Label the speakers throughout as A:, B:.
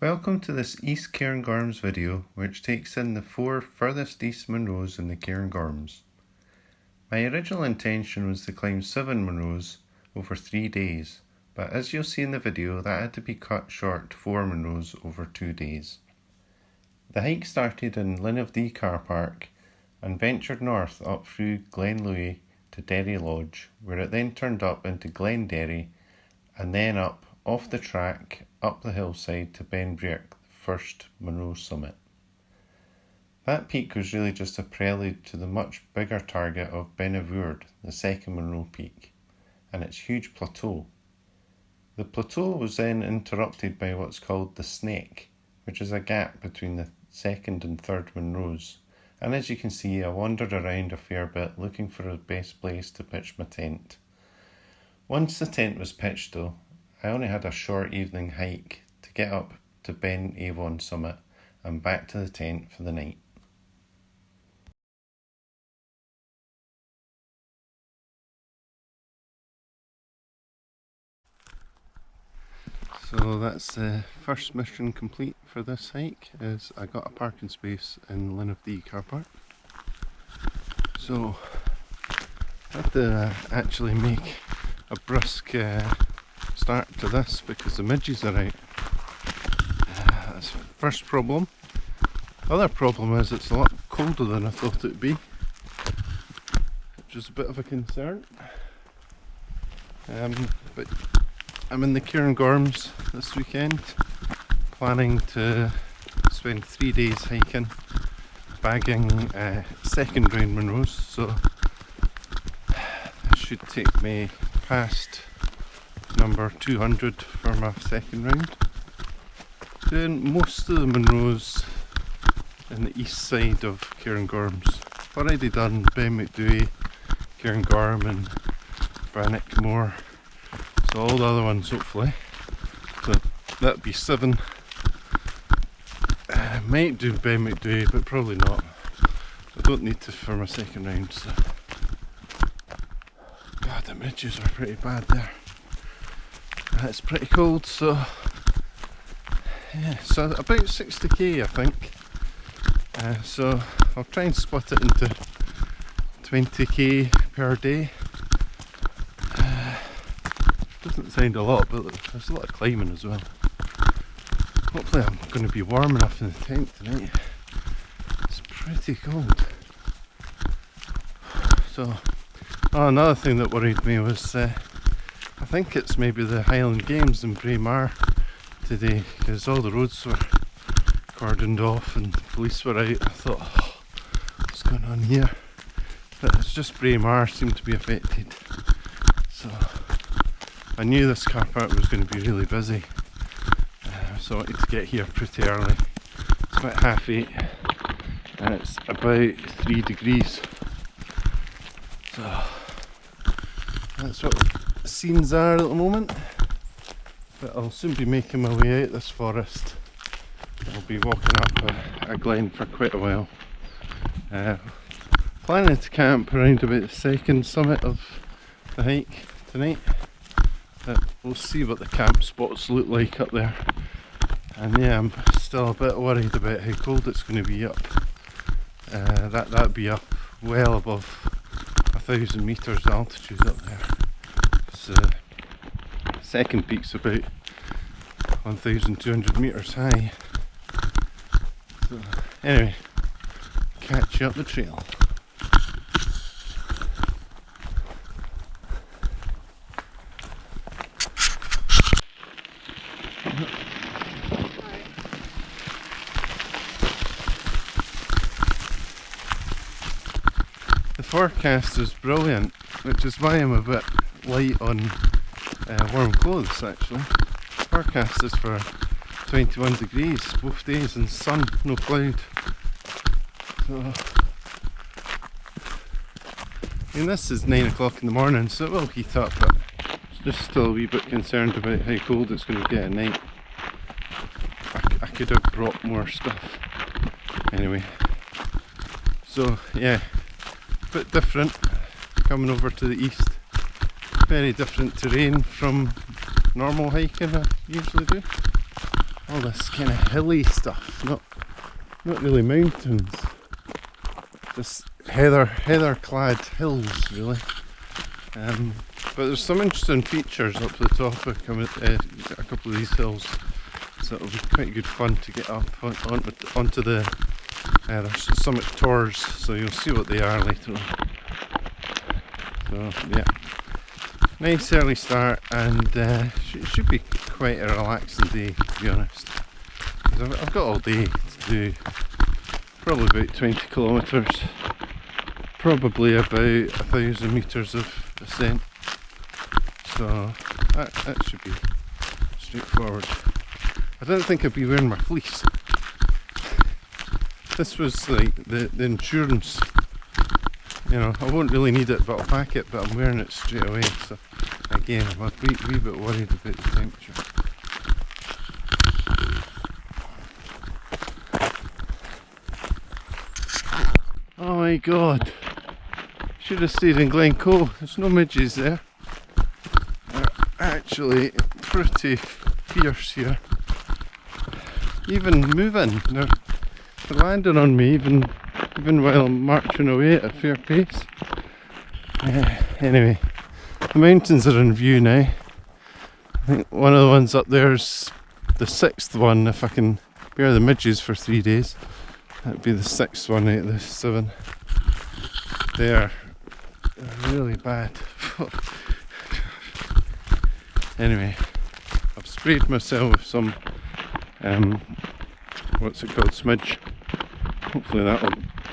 A: Welcome to this East Cairngorms video, which takes in the 4 furthest east Munros in the Cairngorms. My original intention was to climb 7 Munros over 3 days, but as you'll see in the video, that had to be cut short to 4 Munros over 2 days. The hike started in Linn of Dee car park and ventured north up through Glen Louis to Derry Lodge, where it then turned up into Glen Derry and then up off the track up the hillside to Beinn Bhreac, the first Munro summit. That peak was really just a prelude to the much bigger target of Bhùird, the second Munro peak, and its huge plateau. The plateau was then interrupted by what's called the Snake, which is a gap between the second and third Munros, and as you can see I wandered around a fair bit looking for the best place to pitch my tent. Once the tent was pitched though, I only had a short evening hike to get up to Beinn Avon summit and back to the tent for the night. So that's the first mission complete for this hike, is I got a parking space in Linn of Dee car park. So I had to actually make a brisk start to this because the midges are out. That's the first problem. The other problem is it's a lot colder than I thought it would be, which is a bit of a concern. But I'm in the Cairngorms this weekend, planning to spend 3 days hiking, bagging second round Munros, so that should take me past number 200 for my second round. Doing most of the Munros in the east side of Cairngorms. I've already done Beinn Bhreac, Cairngorm and Bhreac more, so all the other ones hopefully. So that'd be 7. I might do Beinn Bhreac, but probably not. I don't need to for my second round, so. God, the midges are pretty bad there. It's pretty cold, so yeah, so about 60k I think. So I'll try and split it into 20k per day. Doesn't sound a lot, but there's a lot of climbing as well. Hopefully I'm going to be warm enough in the tent tonight. It's pretty cold. So, another thing that worried me was I think it's maybe the Highland Games in Beinn today, because all the roads were cordoned off and the police were out. I thought, oh, what's going on here? But it's just Beinn seemed to be affected. So I knew this car park was going to be really busy, so I wanted to get here pretty early. It's about 8:30 and it's about 3 degrees. So that's what the scenes are at the moment. But I'll soon be making my way out this forest. I'll be walking up a glen for quite a while. Planning to camp around about the second summit of the hike tonight. We'll see what the camp spots look like up there. And yeah, I'm still a bit worried about how cold it's going to be up. That'd be up well above 1,000 metres altitude up there. The second peak's about 1,200 metres high. So anyway, catch you up the trail. The forecast is brilliant, which is why I'm a bit light on warm clothes actually. The forecast is for 21 degrees both days and sun, no cloud. So, I mean, this is 9 o'clock in the morning, so it will heat up, but just still a wee bit concerned about how cold it's going to get at night. I could have brought more stuff. Anyway, so yeah, a bit different coming over to the east. Very different terrain from normal hiking I usually do. all this kind of hilly stuff, not really mountains, just heather clad hills really. But there's some interesting features up the top of a couple of these hills, so it'll be quite good fun to get up onto the there's summit tours, so you'll see what they are later on. So yeah, nice early start, and should be quite a relaxing day, to be honest. I've got all day to do, probably about 20 kilometres, probably about 1,000 metres of ascent, so that should be straightforward. I don't think I'd be wearing my fleece. This was like the insurance, you know, I won't really need it, but I'll pack it, but I'm wearing it straight away, so again, I'm a wee bit worried about the temperature. Oh my god, should have stayed in Glencoe. There's no midges there. They're actually pretty fierce here. Even moving, they're landing on me even while I'm marching away at a fair pace. Anyway, the mountains are in view now. I think one of the ones up there is the 6th one. If I can bear the midges for 3 days, that'd be the 6th one out of the 7. They're really bad. Anyway, I've sprayed myself with some what's it called, smidge. Hopefully that'll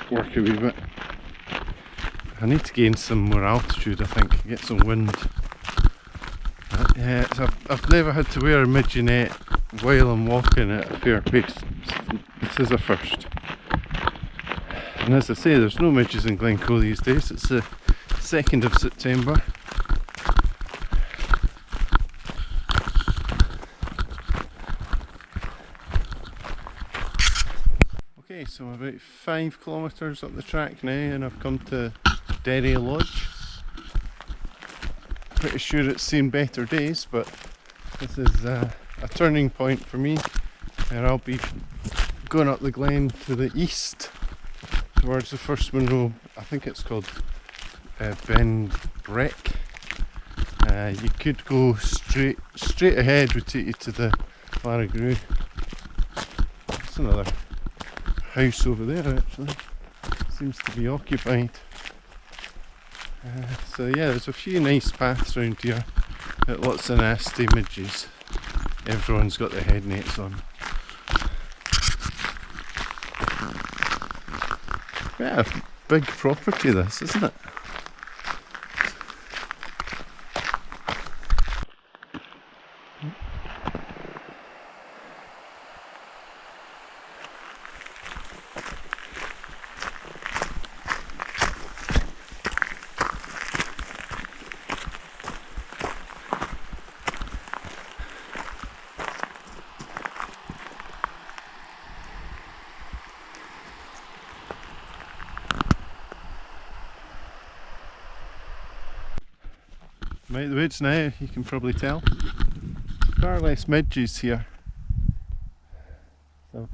A: work a wee bit. I need to gain some more altitude, I think, get some wind. Yeah, I've never had to wear a midget while I'm walking at a fair pace. This is a first. And as I say, there's no midges in Glencoe these days. It's the 2nd of September. Okay, so I'm about 5 kilometres up the track now, and I've come to Derry Lodge. Pretty sure it's seen better days, but this is a turning point for me, and I'll be going up the glen to the east towards the first Monroe. I think it's called Beinn Bhreac. You could go straight ahead, would take you to the Laragru. There's another house over there actually, seems to be occupied. So yeah, there's a few nice paths around here, lots of nasty midges. Everyone's got their head nets on. Yeah, big property this, isn't it? I'm out of the woods now, you can probably tell. Far less midges here. So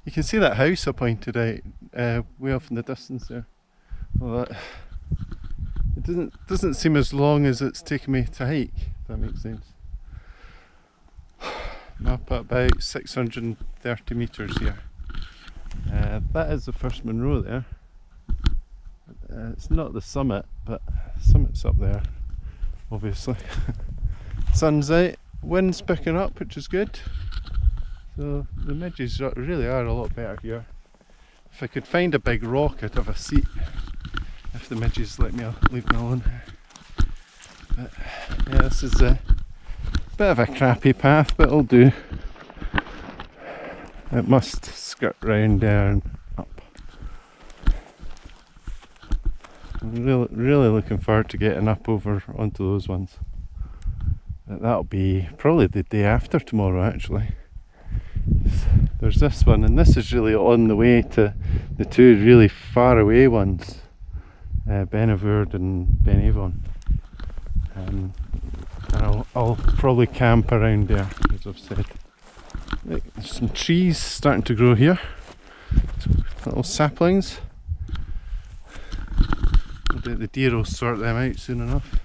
A: you can see that house I pointed out way off in the distance there. Well, it doesn't seem as long as it's taken me to hike, if that makes sense. I'm up at about 630 metres here. That is the first Monroe there. It's not the summit, but the summit's up there, obviously. Sun's out, wind's picking up, which is good. So the midges really are a lot better here. If I could find a big rock, I'd have a seat. If the midges leave me alone. But yeah, this is a bit of a crappy path, but it'll do. It must skirt round there and up. I'm really looking forward to getting up over onto those ones. That'll be probably the day after tomorrow actually. There's this one, and this is really on the way to the two really far away ones, Bhùird and Beinn Avon. And I'll probably camp around there, as I've said. There's some trees starting to grow here, little saplings. The deer will sort them out soon enough.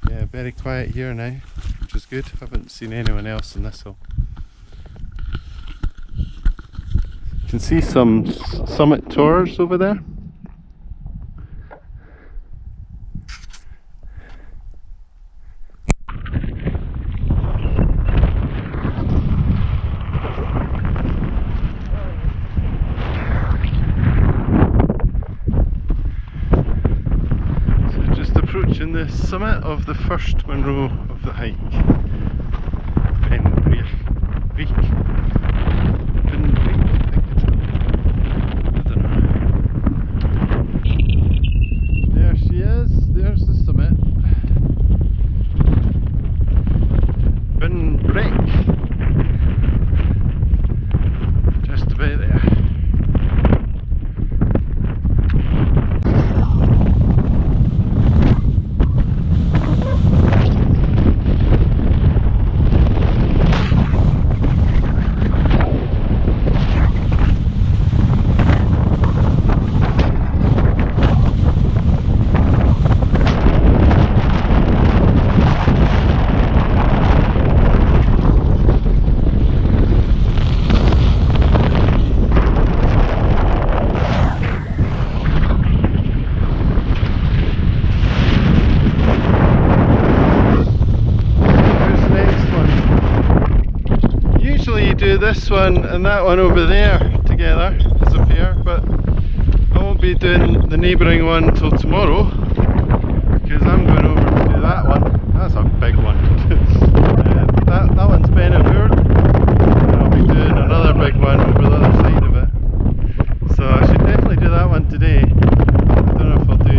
A: Yeah, very quiet here now, which is good. I haven't seen anyone else in this hill. You can see some summit towers over there. Approaching the summit of the first Munro of the hike. Beinn Bhreac. Beinn Bhreac, I don't know. There she is, there's the summit. Beinn Bhreac. Just about there. Do this one and that one over there together as a pair, but I won't be doing the neighbouring one till tomorrow because I'm going over to do that one. That's a big one. that one's Bhùird, and I'll be doing another big one over the other side of it. So I should definitely do that one today. I don't know if I'll do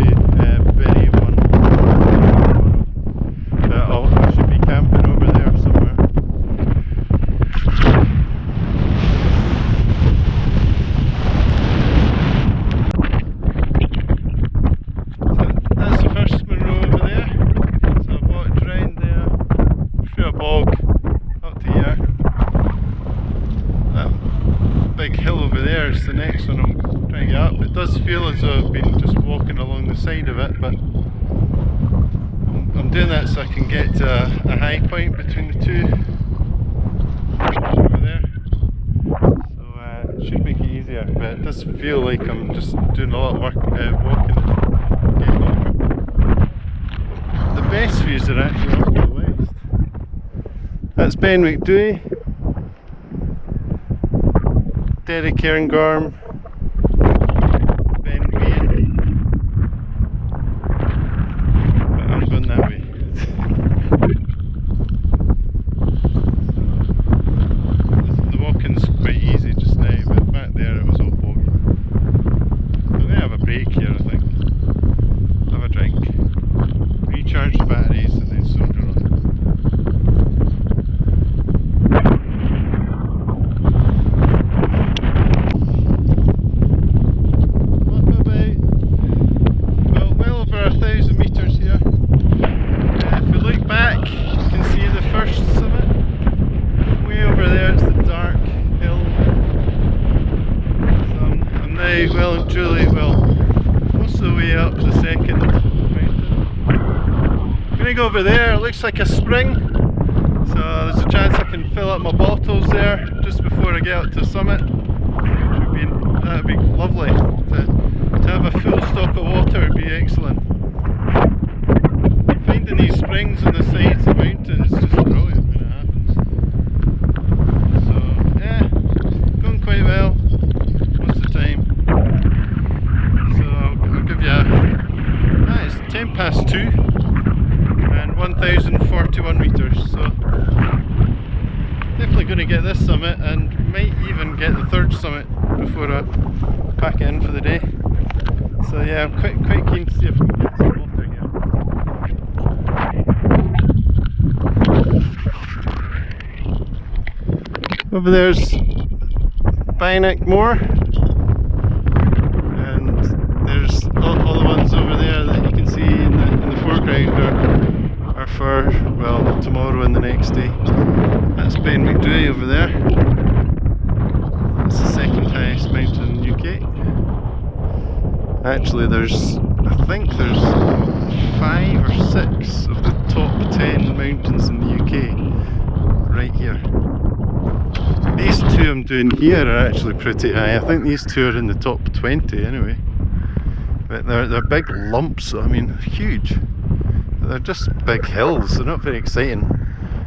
A: Beinn one tomorrow, but I should be camping over there somewhere. There's the next one I'm trying to get up. It does feel as though I've been just walking along the side of it, but I'm doing that so I can get a high point between the two over there. So it should make it easier, but it does feel like I'm just doing a lot of work walking and getting over. The best views are actually off to the west. That's Beinn Bhreac. Cairngorms, Beinn Bhreac. But I'm going that way. The walking's quite easy just now, but back there it was all foggy. I'm going to have a break here, I think. Have a drink, recharge the batteries, and then soldier on. Well and truly, most of the way up to the second mountain. I'm going to go over there. It looks like a spring, so there's a chance I can fill up my bottles there just before I get up to the summit. That would be lovely. To have a full stock of water would be excellent. Finding these springs on the sides of the mountain is just brilliant when it happens. So yeah, going quite well most of the time. It's 2:10 and 1041 metres, so definitely going to get this summit and might even get the third summit before I pack it in for the day. So yeah, I'm quite keen to see if I can get some water here. Over there's Beinn Moor. There's all the ones over there that you can see in the foreground are for, well, tomorrow and the next day. That's Beinn Bhreac over there. That's the second highest mountain in the UK. Actually I think there's 5 or 6 of the top 10 mountains in the UK right here. These two I'm doing here are actually pretty high. I think these two are in the top 20 anyway. But they're big lumps, I mean huge. They're just big hills, they're not very exciting.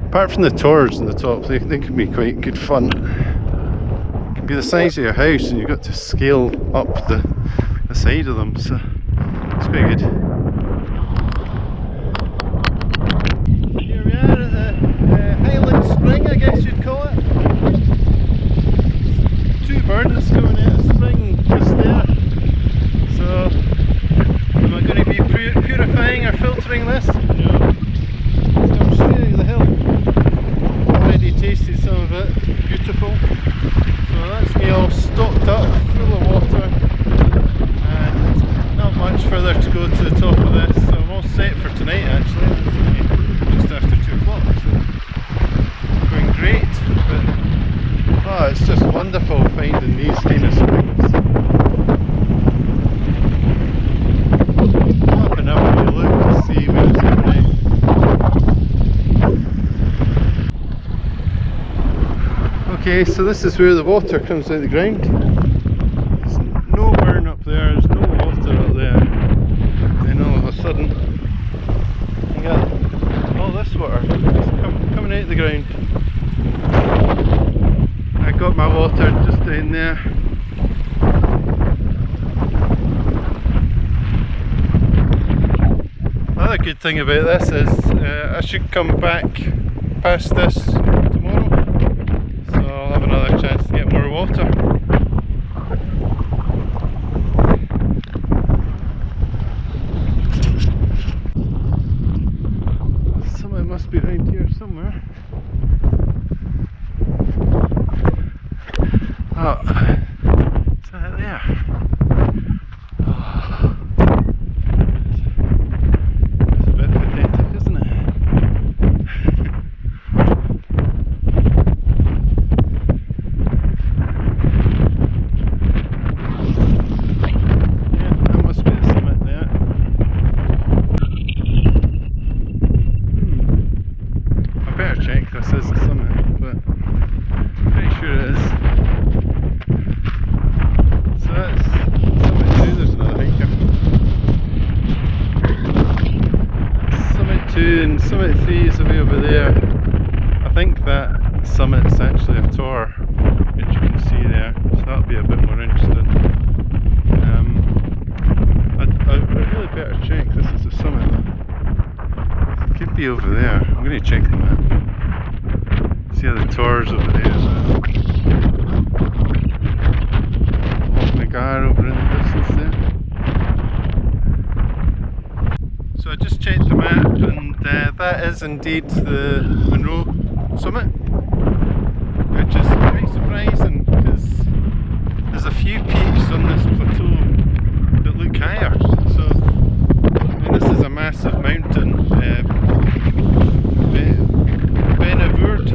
A: Apart from the towers on the top, they can be quite good fun. It can be the size of your house and you've got to scale up the side of them, so it's quite good. Here we are at the Highland Spring, I guess you'd call it. 2 burns coming out of spring just there. So, am I going to be purifying or filtering this? No. It's come straight out of the hill. Already tasted some of it. Beautiful. So that's me all stocked up, full of water. And not much further to go to the top of this. So I'm all set for tonight actually. It's just after 2 o'clock. So going great. But oh, it's just wonderful finding these kind of springs. Up and up you look to see where it's going now. Okay, so this is where the water comes out of the ground. There's no burn up there, there's no water up there. Then all of a sudden you got all this water coming out of the ground. I got my water just down there. Another good thing about this is I should come back past this tomorrow, so I'll have another chance to get more water. Something must be around here somewhere. Oh, is that there? Oh. It's a bit pathetic, isn't it? Yeah, that must be the summit there. I better check this is the summit, but I'm pretty sure it is. That's Summit 2, there's another hiker. Summit 2 and Summit 3 is away over there. I think that summit's actually a tour, which you can see there, so that'll be a bit more interesting. I really better check this is the summit. It could be over there. I'm going to check the map. See how the tour's over there as well. Over in the distance there. So I just checked the map and that is indeed the Monroe summit, which is quite surprising because there's a few peaks on this plateau that look higher. So I mean, this is a massive mountain, Beinn Bhreac,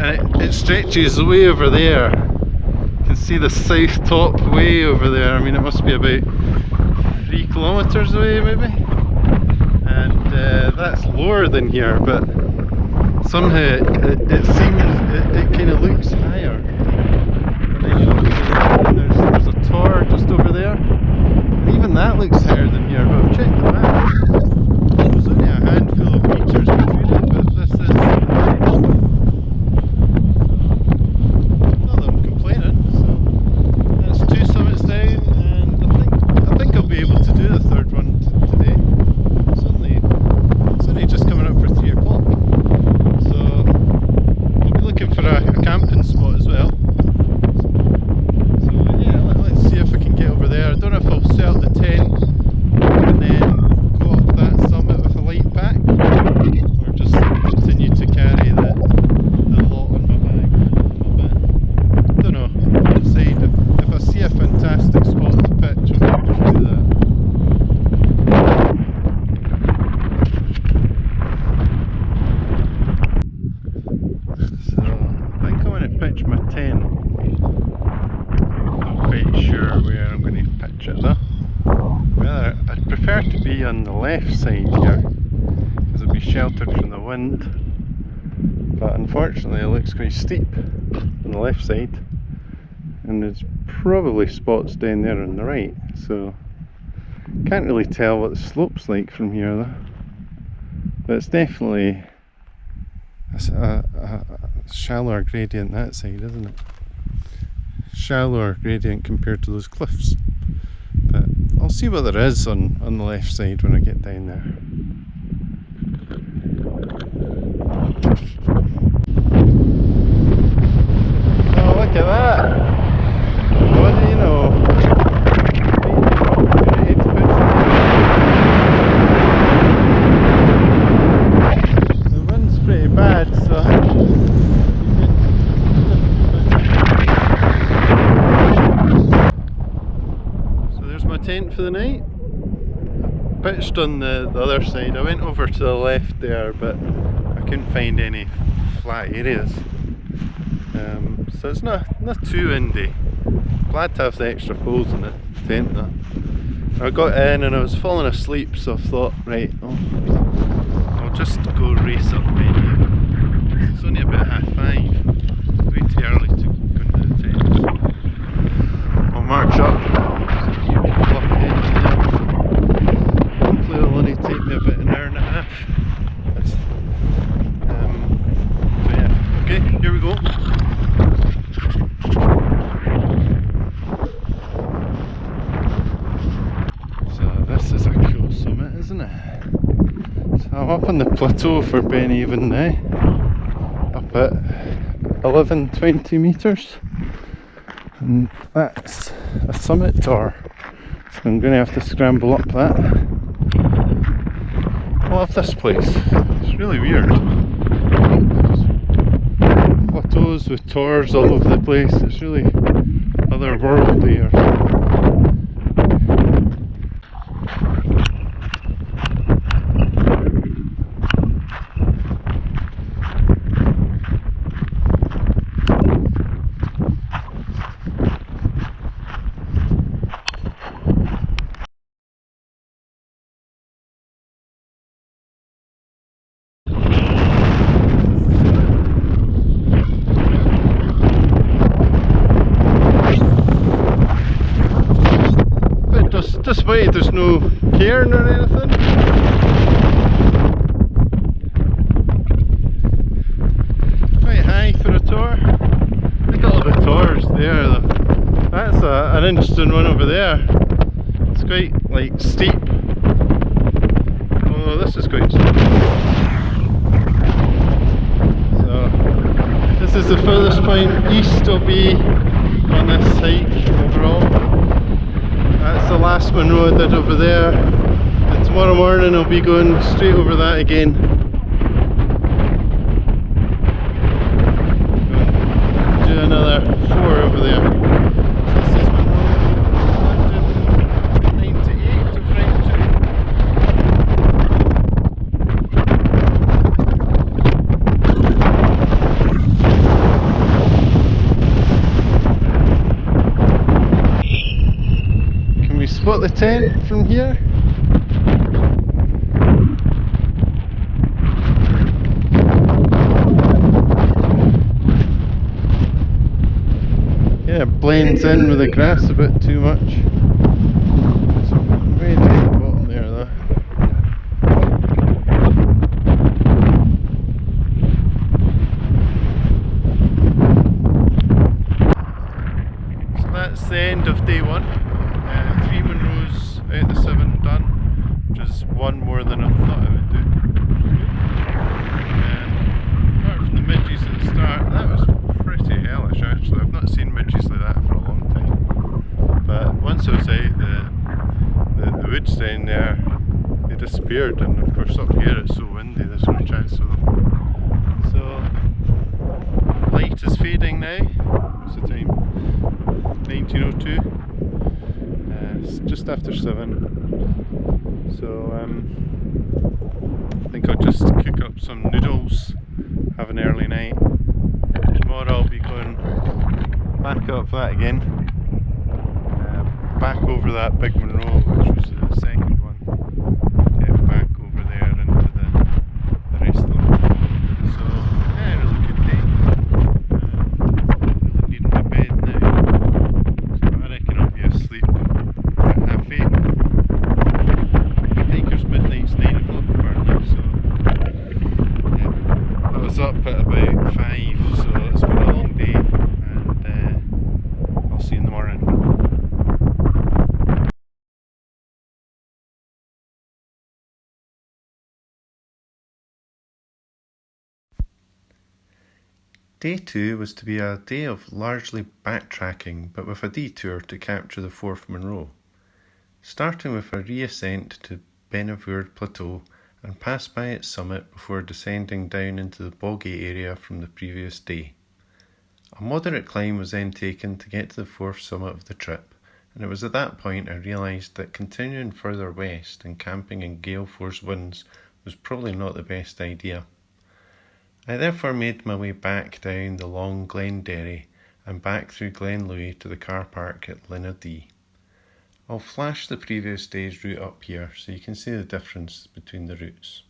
A: and it stretches way over there. You can see the south top way over there. I mean, it must be about 3 kilometres away maybe, and that's lower than here, but somehow it seems it kind of looks higher. And then you look and there's a tower just over there, and even that looks higher than here. But I've checked the map, there's only a handful of meters between it, but this is able to do the third one today. It's only just coming up for 3 o'clock, so I'll be looking for a camping spot as well. So yeah, let's see if I can get over there. I don't know if I'll set up the tent and then on the left side here, because it'll be sheltered from the wind. But unfortunately it looks quite steep on the left side, and there's probably spots down there on the right, so can't really tell what the slope's like from here though. But it's definitely a shallower gradient that side, isn't it? Shallower gradient compared to those cliffs. But I'll see what there is on the left side when I get down there. Oh, look at that! What do you know? The wind's pretty bad, so there's my tent for the night. Pitched on the other side. I went over to the left there, but I couldn't find any flat areas. So it's not too windy. Glad to have the extra poles in the tent though. I got in and I was falling asleep, so I thought, right, I'll just go race up Beinn. It's only about 5:30. Way too early to go into the tent. I'll march up. Hopefully it'll only take me about an hour and a half. So yeah, okay, here we go. So this is a cool summit, isn't it? So I'm up on the plateau for Beinn Avon now, up at 1120 metres, and that's a summit tour, so I'm going to have to scramble up that. I love this place, it's really weird. Plateaus with tors all over the place, it's really otherworldly or something. Just wait, there's no cairn or anything. Quite high for a tour. Look at all the tors there though. That's an interesting one over there. It's quite like steep. Oh, this is quite steep. So this is the furthest point east I'll be on this hike overall. That's the last one road I did over there, and tomorrow morning I'll be going straight over that again. Do another 4 over there. This is one road, 98 to Frankton. Spot the tent from here. Yeah, it blends in with the grass a bit too much. So way down the bottom there though. So that's the end of day 1. 3 Monroes out of the 7 done, which is 1 more than I thought I would do. Apart from the midges at the start, that was pretty hellish actually. I've not seen midges like that for a long time. But once I was out, the woods down there, they disappeared, and of course up here it's so windy there's no chance of them. So, light is fading now. What's the time? 19:02. It's just after 7, so I think I'll just cook up some noodles, have an early night. Tomorrow I'll be going back up that again, back over that big Monroe, which was the second one, Day 2 was to be a day of largely backtracking, but with a detour to capture the 4th Munro, starting with a reascent to Beinn Bhreac plateau and pass by its summit before descending down into the boggy area from the previous day. A moderate climb was then taken to get to the 4th summit of the trip, and it was at that point I realised that continuing further west and camping in gale force winds was probably not the best idea. I therefore made my way back down the long Glen Derry and back through Glen Louis to the car park at Linnadee. I'll flash the previous day's route up here so you can see the difference between the routes.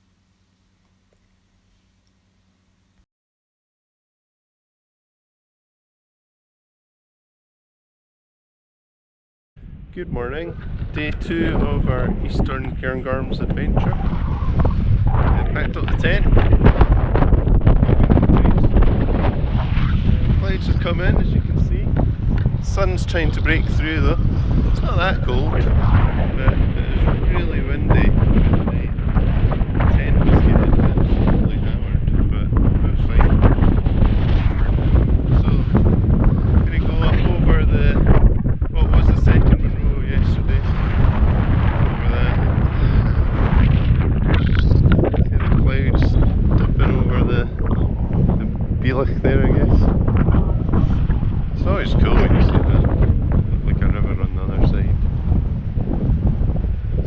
A: Good morning, day 2 of our Eastern Cairngorms adventure. Packed up the tent. Clouds have come in, as you can see. Sun's trying to break through though. It's not that cold, but it is really windy. The tent was getting absolutely hammered, but it was fine. So, I'm going to go up over what was the 2nd Munro yesterday. Over that. See the clouds dipping over the Beinn there, I guess. It's always cool when you see that, like a river on the other side.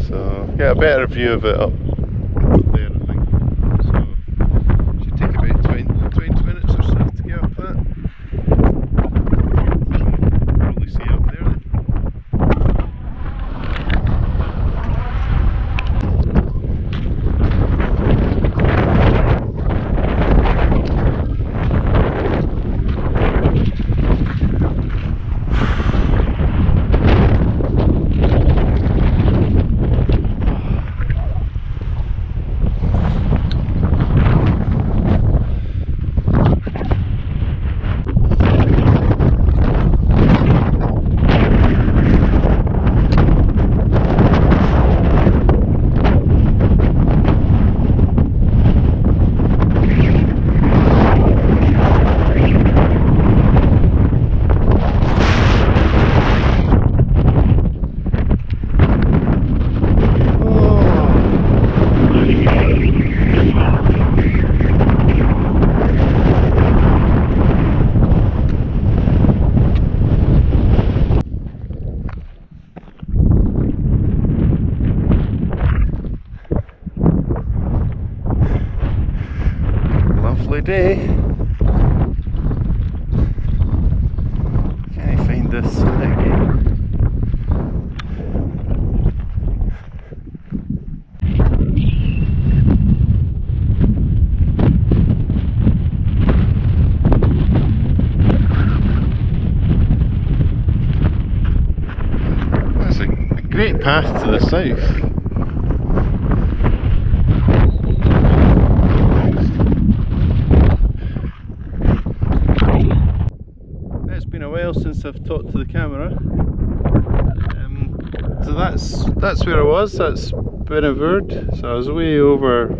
A: So, get a better view of it up there, I think. So, it should take about 20 minutes or so to get up that. So, probably see up there then. Lovely day. Can I find this sun again? That's a great path to the south. Since I've talked to the camera, so that's where I was. That's Beinn Bhreac. So I was way over,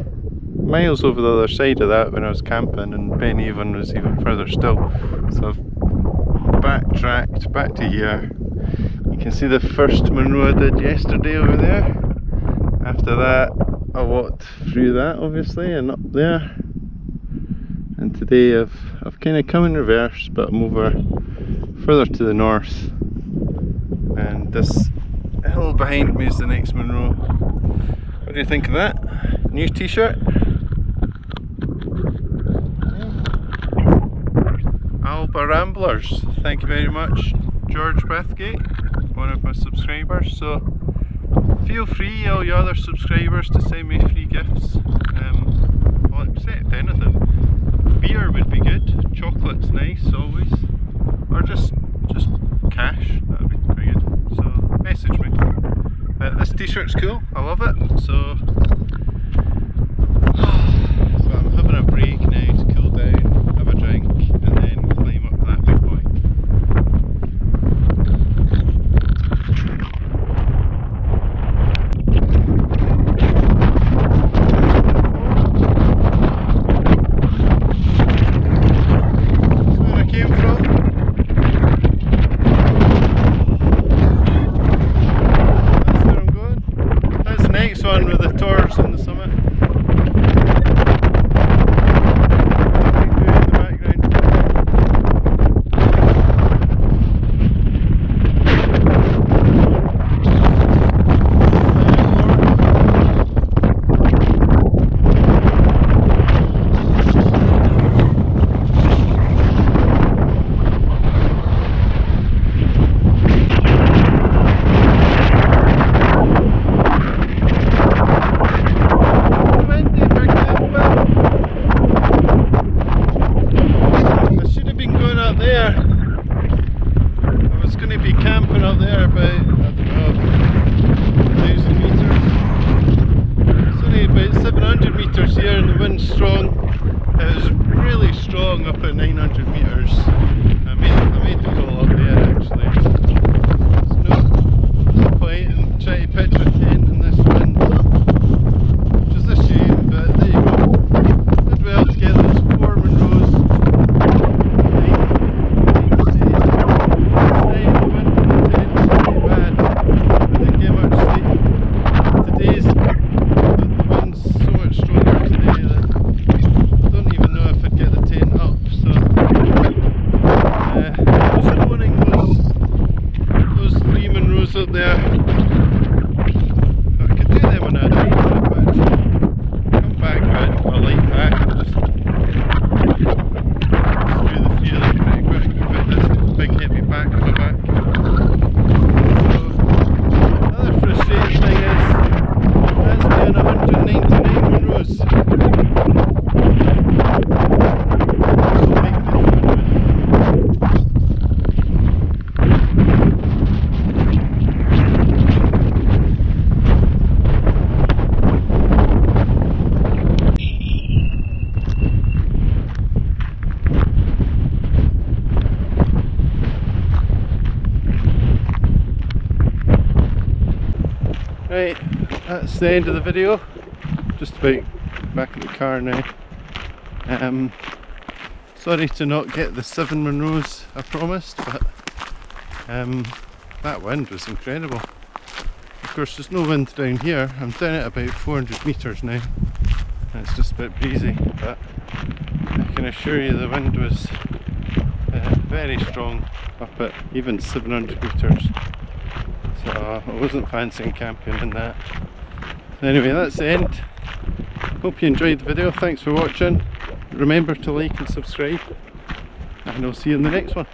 A: miles over the other side of that when I was camping, and Avon was even further still. So I've backtracked back to here. You can see the 1st Munro I did yesterday over there. After that I walked through that obviously and up there, and today I've kind of come in reverse, but I'm over further to the north, and this hill behind me is the next Munro. What do you think of that? New t-shirt? Alba Ramblers, thank you very much George Bethgate, one of my subscribers. So feel free, all your other subscribers, to send me free gifts. I'll accept anything. Beer would be good, chocolate's nice always, or just cash, that would be pretty good. So message me. This t-shirt's cool, I love it. So I'm having a break now to cool down, have a drink, and then climb up that big boy. 700 metres here and the wind's strong. It was really strong up at 900 metres. I made the call up there actually. There's no point in trying to pitch a tent in this wind, which is a shame, but there you go. Did well to get those 4 Monroes. The wind in the tent was pretty bad. I didn't get much sleep. Today's the wind's so much stronger today that I don't even know if I'd get the tent up. So I was ignoring those 3 Monroes up there. I could do them on a night trip actually. Come back with a light pack and just through the field pretty quick without this big heavy pack on my back. So another frustrating thing is that's me on 199 Monroes. Right, that's the end of the video. Just about back in the car now. Sorry to not get the 7 Monroes I promised, but that wind was incredible. Of course there's no wind down here. I'm down at about 400 metres now and it's just a bit breezy, but I can assure you the wind was very strong up at even 700 metres. So I wasn't fancying camping in that. Anyway, that's the end. Hope you enjoyed the video. Thanks for watching. Remember to like and subscribe, and I'll see you in the next one.